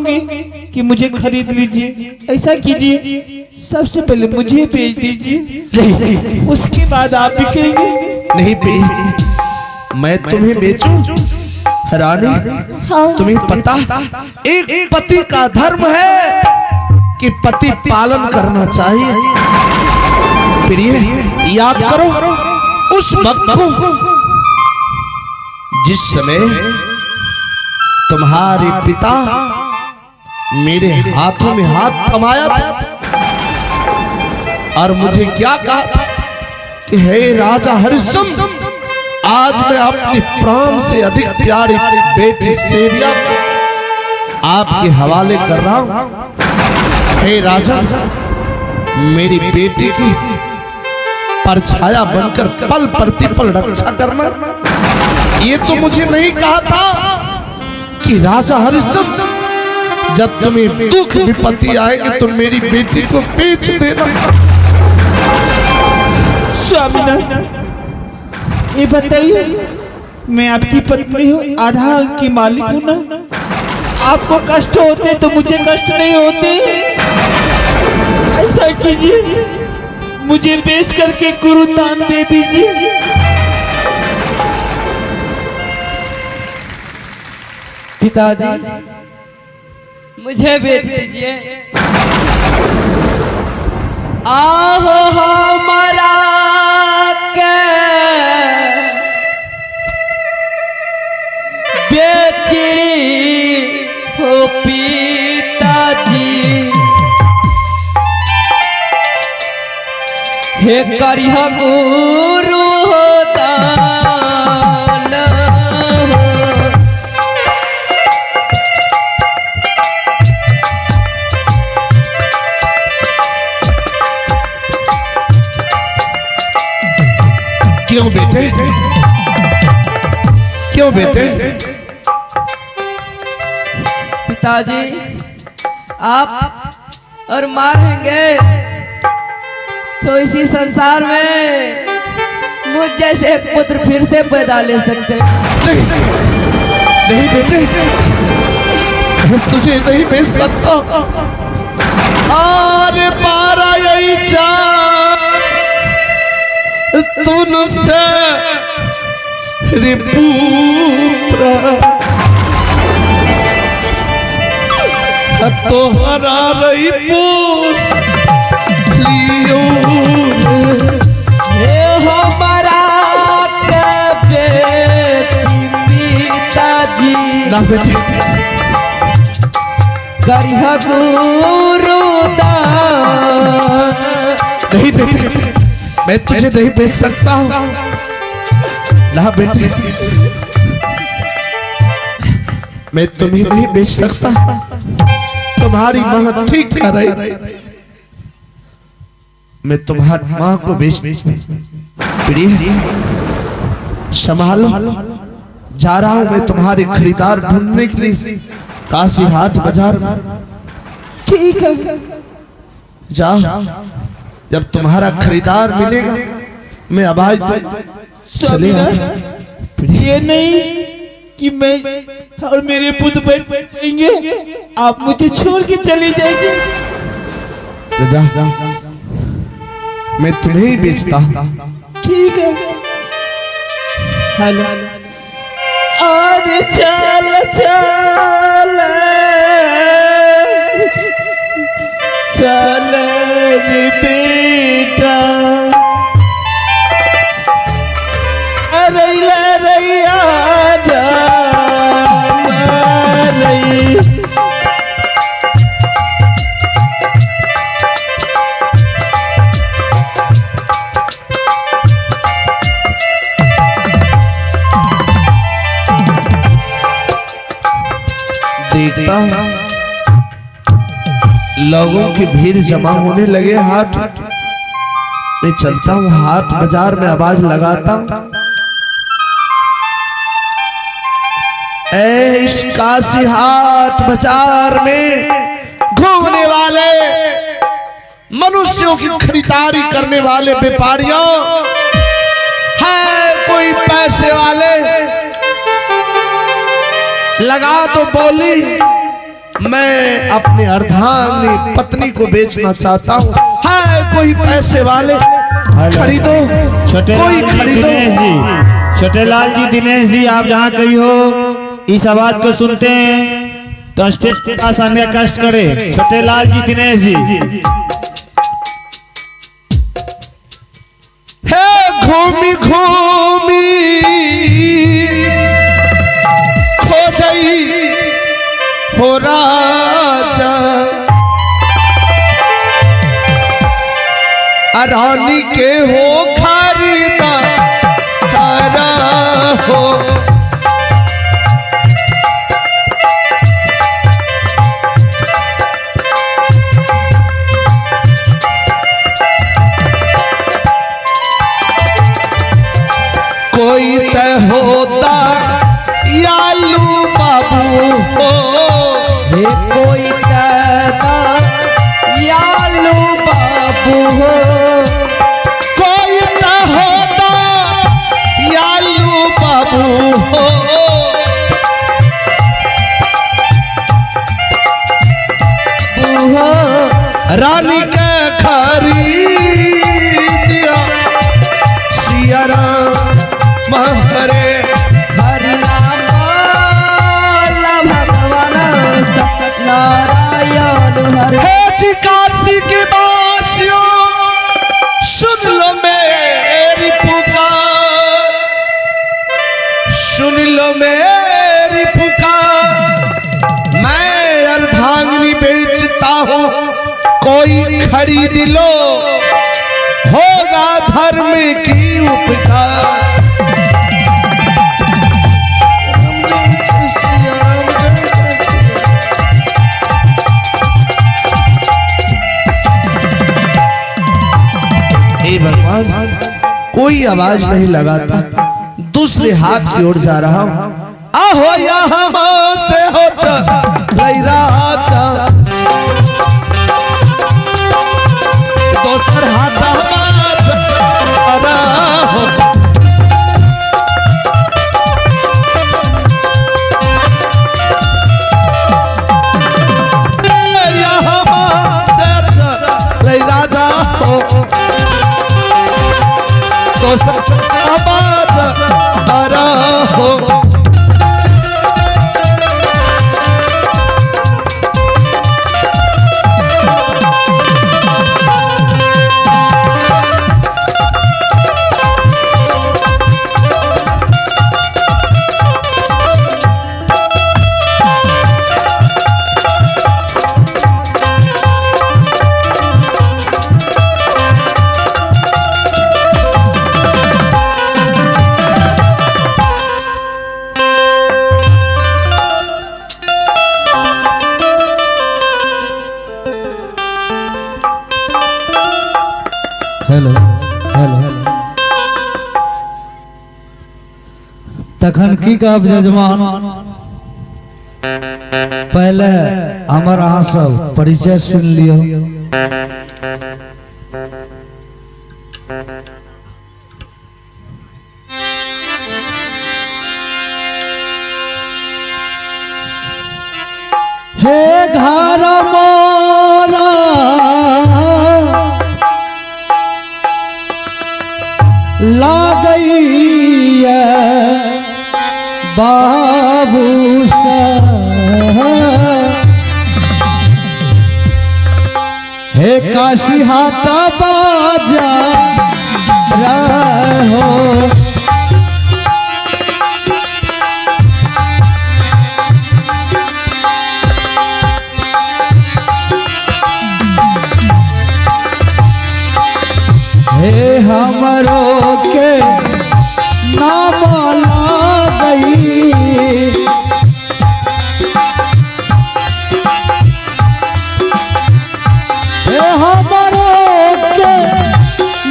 कहोगे कि मुझे खरीद लीजिए, ऐसा कीजिए, सबसे पहले मुझे बेच दीजिए, नहीं, उसके बाद आप भी कहेंगे। नहीं पीड़ी, मैं तुम्हें बेचूं? रानी, हाँ। तुम्हें पता एक पति का धर्म है कि पति पालन करना चाहिए। प्रिय, याद करो उस वक्त को जिस समय तुम्हारे पिता मेरे हाथों में हाथ थमाया था और मुझे क्या कहा था कि हे राजा हरिश्चंद्र, आज मैं अपने प्राण से अधिक प्यारी बेटी सेविया आपके हवाले कर रहा हूं। हे राजा, मेरी बेटी की परछाया बनकर पल प्रतिपल रक्षा करना। ये तो मुझे नहीं कहा था कि राजा हरिश्चंद्र, जब तुम्हें दुख विपत्ति आएगी तो मेरी बेटी को बेच देना। स्वामीनाथ, ये बताइए, मैं आपकी पत्नी हूँ, आधा अंक की मालिक हूँ ना। आपको कष्ट होते तो मुझे कष्ट नहीं होते। ऐसा कीजिए, मुझे बेच करके गुरुदान दे दीजिए। पिताजी, मुझे बेच दीजिए। आहो हमारा के बेची हो पिताजी, हे करिह गुरु दान हो। क्यों बेटे, क्यों बेटे? पिताजी, आप और मारेंगे तो इसी संसार में मुझ जैसे एक पुत्र फिर से पैदा ले सकते हैं। नहीं, नहीं बेटे, मैं तुझे नहीं बेच सकता। और 12 यही चाह तुझसे रे पुत्र, तोहरा रही पूछ लियो हे हमारा के बेची पिताजी, ना बेटे, करिह गुरु दान। नहीं बेटे, मैं तुझे नहीं बेच सकता हूँ। ना बेटे, मैं तुम्हें नहीं बेच सकता। तुम्हारी माँ ठीक कर रही, मैं तुम्हारी माँ को बेच। प्रिय, संभालो, जा रहा हूं मैं तुम्हारे खरीदार ढूंढने के लिए काशी हाट बाजार में। ठीक है, जा, जब तुम्हारा खरीदार मिलेगा मैं आवाज चले स्वामीनाथ, ये नहीं कि मैं और मेरे पुत्र बैठेंगे, आप मुझे छोड़ के चले जाएंगे। मैं तुम्हें ही बेचता हूं। ठीक है। हेलो, अरे चल चल चल रे बेटा, अरे रैया देखता हूं लोगों की भीड़ जमा होने लगे हाट। मैं चलता हूँ हाट बाजार में, आवाज लगाता हूँ, इस काशी हाट बाजार में घूमने वाले मनुष्यों की खरीदारी करने वाले व्यापारियों, है कोई पैसे वाले, लगा तो बोली, मैं अपने अर्धांगिनी पत्नी को बेचना चाहता हूँ। है कोई पैसे वाले खरीदो, कोई खरीदो। छोटे लाल जी, दिनेश जी, आप जहाँ कभी हो इस आवाज को सुनते हैं तो स्टेज के पास आने का कष्ट करे। छोटे लाल जी, दिनेश जी। है घूमी घूमी खोजई हो राजा, रानी के हो खरीदा तारा हो। कोई तय होता यालू बाबू हो, कोई कहता यालू बाबू हो। कोई न होता यालू बाबू हो। रानी के खरीदिया सियारा महरे हरि नाम भगवान सत्यनारायण हरे। हे काशी की बासियों सुन लो मेरी पुकार, सुन लो मेरी पुकार। मैं अर्धांगिनी बेचता हूँ, कोई खरीद लो, होगा धर्म की उपकार। भगवान कोई आवाज नहीं लगाता, दूसरे हाथ की ओर जा रहा हूं। आहो यहाँ से हो राजा, दूसर हाथ राजा हो, तो आवाज आ हो। हेलो हेलो तखन की कहब जजमान, पहले हमार अहाँ सब परिचय सुन लियो। हे घर मोरा लागई बाबू सा, हे काशी हाथ बाजा रहो। हे हमरो के नाम लागई, हे हमरो के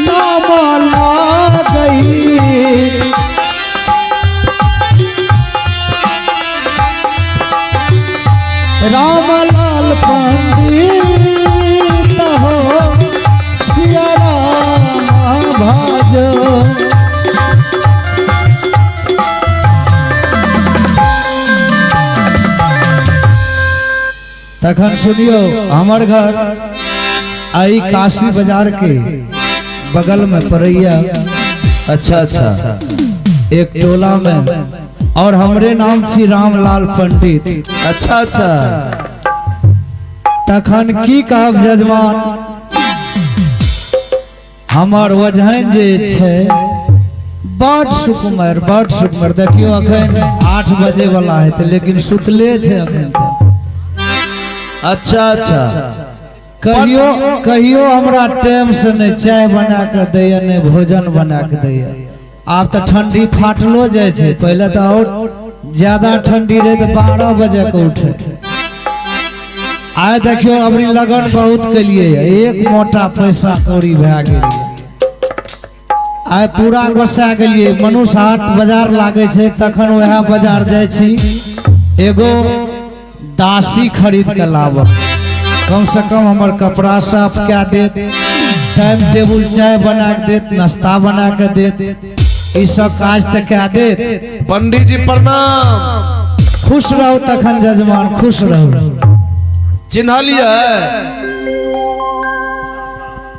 नाम लागई। रामलाल पंडित हो, सिया राम भाजो। तखन सुनियो हमर घर आई काशी बाजार के बगल में पड़ैया। अच्छा अच्छा। एक टोला में और हमरे नाम छी रामलाल पंडित। अच्छा अच्छा। तखन की कहब जजमान, हमर वजहन जे छै बड़ सुकुमार बड़ सुकुमार। देखियो अखन 8 बजे वाला है लेकिन सुतले छै अखन तक। अच्छा अच्छा। कहियो कहियो हमरा टाइम से नहीं चाय बना के दैया नहीं भोजन बना के दैया। आब तो ठंडी फाटलो जाए छै, पहले तो और ज्यादा ठंडी रहे तो 12 बजे के उठे। आय देखियो अबरी लगन बहुत के लिए एक मोटा पैसा कौड़ी भए गेल। आय पूरा गोसा के लिए मनुष्य हाट बाजार लागे छै, तखन वह बाजार जाय छी एगो दासी खरीद के लाब। कम से कम हमर कपड़ा साफ क्या देत, टाइम टेबुल चाय बना के देत, नाश्ता बना के देत, ई सब काज तक क्या देत। पंडित जी प्रणाम। खुश रहो तखन जजमान, खुश रहो। चिन्ह लिया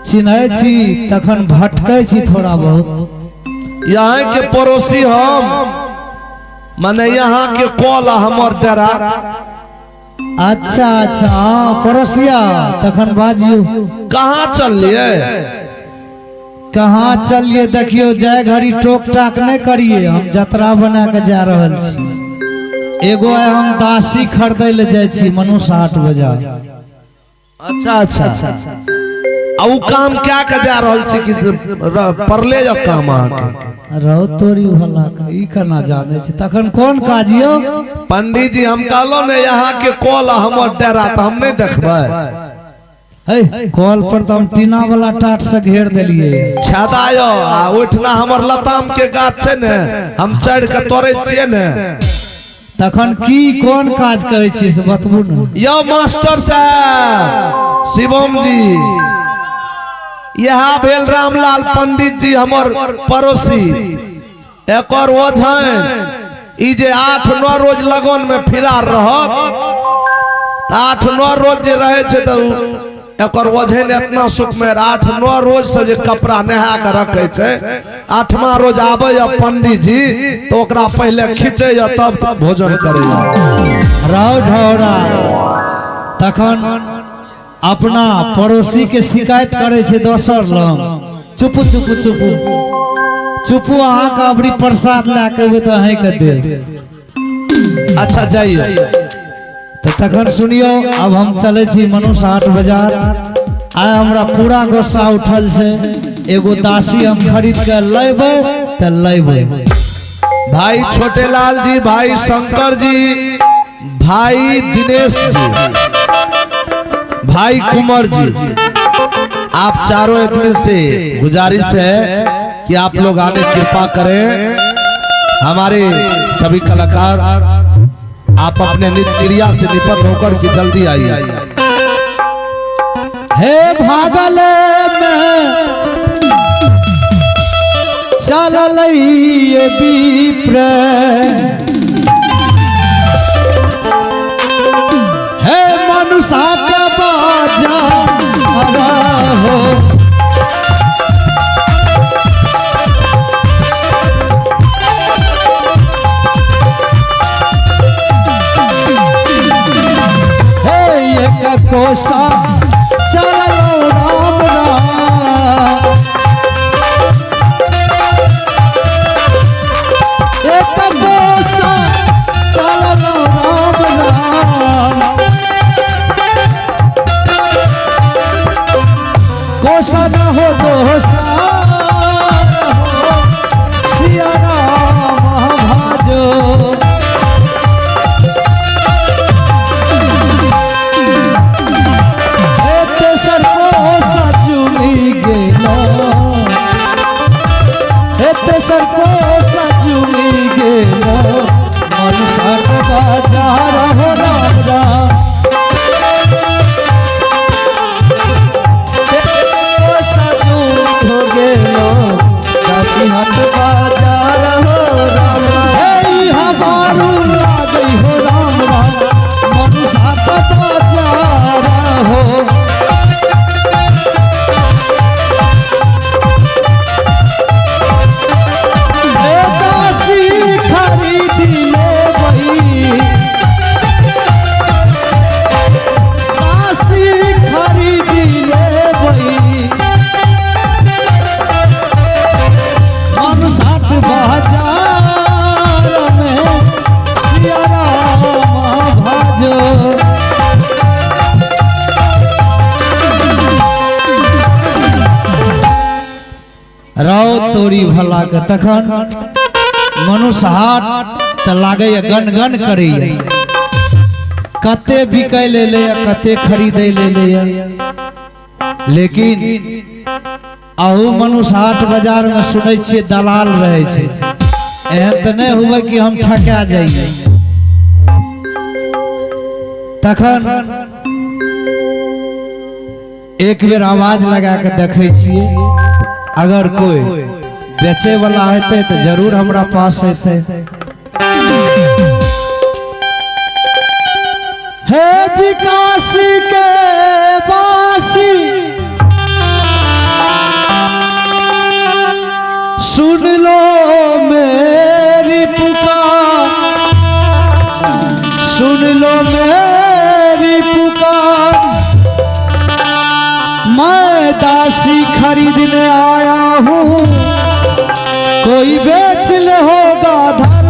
चिन्है छी तखन भटकै छी थोड़ा बहुत। यहाँ के पड़ोसी हम, माने यहाँ के कॉल हमर डेरा। अच्छा अच्छा हाँ पड़ोसिया, तखन बाजियो कहाँ चलिए? कहाँ चलिए देखियो जाय घड़ी टोक टाक नहीं करिए, हम जतरा बना के जा रहल छी। एगो हम दासी खरीदै ले जाय छी मनुष्य हाट बाजार। अच्छा अच्छा। आ उ काम क्या के जा रहल छी कि परले जो काम आके रहो तोरी भला का ई करना जाने छी। तखन कोन काज यो? पंडित जी हम कहलो ने यहाँ के कॉल हमर डेरा तो हम नहीं देखबै। हे कॉल पर तो हम टीना वाला टाट से घेर देलिए। छादायो आ उठना हमर लताम के गाछ छै ने, हम चढ़ के तोड़े छिए ने। तखन की कोन काज कहै छी से बतबू न। यो मास्टर साहब शिवम जी, यह भेल रामलाल पंडित जी हमर पड़ोसी। एक और वजहन ई जे 8-9 रोज लगन में फिरार रहत, 8-9 रोज जे रहे छै तो एक और वजहन इतना सुख में 8-9 रोज से जे कपड़ा नहा के रखे छै, 8वां रोज आबे या पंडित जी तो ओकरा पहले खींचे या तब भोजन करे या। राव ढौरा तखन अपना पड़ोसी के शिकायत करे छे दोसर लंग। चुप चुप चुप चुपू, अहाँ का अबरी प्रसाद लाके तो अहीं के देव। अच्छा जाइए। तो तखन सुनियो अब हम चले छी मनुष्य हाट बाजार। आय हमरा पूरा गुस्सा उठल से, एगो दासी हम खरीद के लेबे त लेबे। भाई छोटे लाल जी, भाई शंकर जी, भाई दिनेश जी, भाई कुंवर जी, आप चारों आदमी से गुजारिश है कि आप लोग आगे कृपा करें। हमारे सभी कलाकार आप अपने नित्य क्रिया से निपट होकर के जल्दी आइए। हे भागल में चलल ये विप्र, हे मनुष्य के बाजा हो। हे एक कोसा चलो राम राम, एक कोसा चलो राम राम। कोसा न हो दोसा सिया राम भाजो। तेसर को रौ तोरी भला के तखन मनुष्य हाट त लागे गन गन करे कते बिकै ले कते खरीदे ले लेकिन अहू मनुष्य हाट बाजार में सुनै छियै दलाल रहे छै। एहन त नहीं हुए कि हम ठका जाइए। तखन एक बेर आवाज लगा के देखे छियै, अगर कोई बेचे वाला हेते तो जरूर हमरा पास हेते। हे जी काशी के बासी सुन लो मेरी पुकार, सुन लो मेरी पुकार, मैं दासी खरीदने आया हूँ, कोई बेच ले होगा धर्म।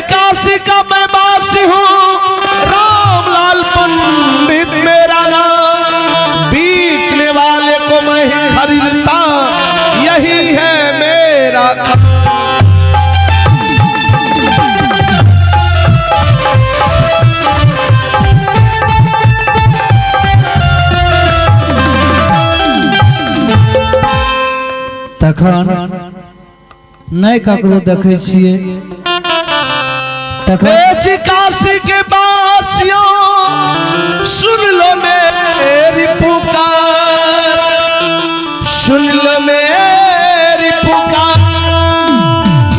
काशी का मैं वासी हूँ, रामलाल पंडित मेरा नाम, बीकने वाले को मैं ही खरीदता, यही है मेरा काम। तखन नहीं ककरो देखे छियै। काशी के बासियों सुन लो मेरी पुकार, सुन लो मेरी पुकार,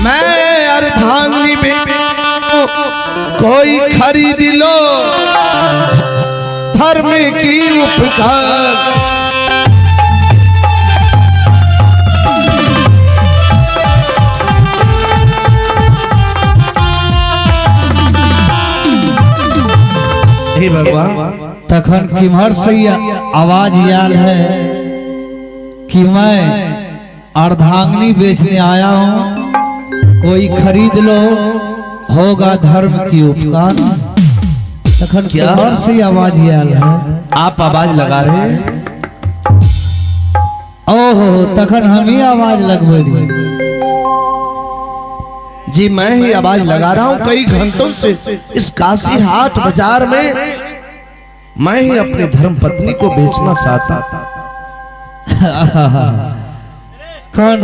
मैं अर्धांगिनी बेटी कोई खरीद लो धर्म की उपकार। हे भगवान, तखन किम्हर से आवाज आयल है कि मैं अर्धांगिनी बेचने आया हूँ, कोई खरीद लो होगा धर्म की उपकार। तखन किम्हर से आवाज आयल है? आप आवाज लगा रहे हैं? ओहो, तखन हम ही आवाज लगबे रही। जी मैं ही आवाज लगा रहा हूँ। कई घंटों से इस काशी हाट बाजार में मैं ही अपनी धर्म पत्नी को बेचना चाहता था। कौन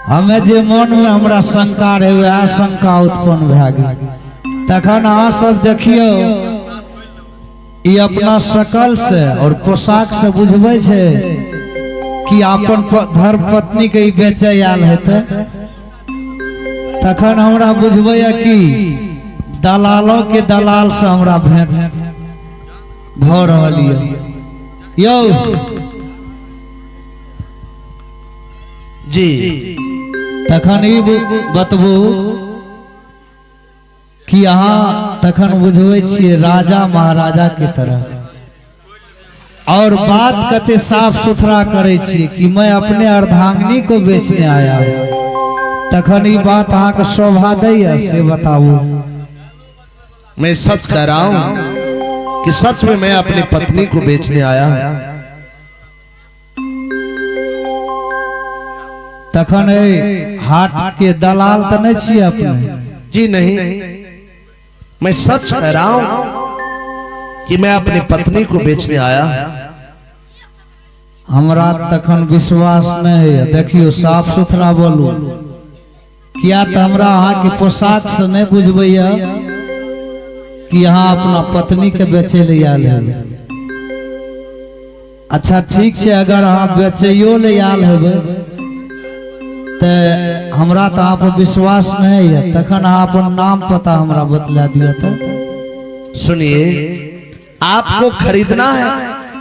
हमें जे मन में हमरा शंका रहे वह शंका उत्पन्न भए गेल। तखन अहाँ सब देखियो, ई अपना शकल से और पोशाक से बुझबे छै कि अपन धर्म पत्नी के ई बेचे आयल हेतै। तखन हमरा बुझबे कि दलालों के दलाल से हमरा भेंट भ रहल यौ। जी तखन ई बतबू कि अहाँ तखन बुझबे छियै राजा महाराजा के तरह, और बात कते साफ सुथरा करे छियै कि मैं अपने अर्धांगिनी को बेचने आया हूँ। तखन ई बात अहाँ के शोभा दैया से बताबू। मैं सच कह रहा हूँ कि सच में मैं अपनी पत्नी को बेचने आया हूँ। तखन हाट के दलाल तो नहीं छियै अपने? जी नहीं, मैं सच कह रहा हूँ कि मैं अपनी पत्नी को बेचने आया। हमरा तखन विश्वास नहीं है। देखियो साफ सुथरा बोलू, किया तो हमरा अहाँ के पोशाक से नहीं बुझबे कि अहाँ अपना पत्नी के बेचे ले आयल है। अच्छा ठीक है, अगर अहाँ बेचैयो ले आयल हेबै तो हमरा तो अहाँ पर विश्वास नहीं है। तखन अहाँ अपन नाम पता हमरा बतला दिया। तो सुनिए, आपको खरीदना है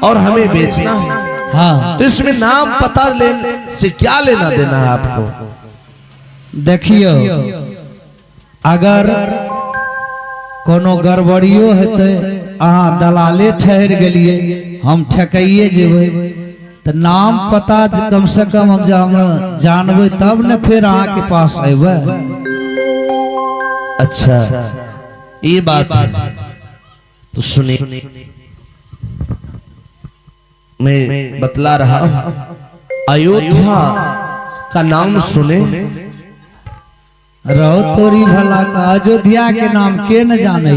और हमें बेचना है। हाँ, तो इसमें नाम पता लेने से क्या लेना देना है आपको? देखियो, अगर कोनो गड़बड़ियो हेतै, अहाँ दलाले ठहर गेलिए, हम ठकाइए जेबै, तो नाम पता कम से कम हम जब हम जानबे तब न फिर अहाँ के पास अबे। अच्छा ये बात है, तो सुने मैं बतला रहा हूं। अयोध्या का नाम सुने, रहो तोरी भला का अयोध्या के नाम के न जाने।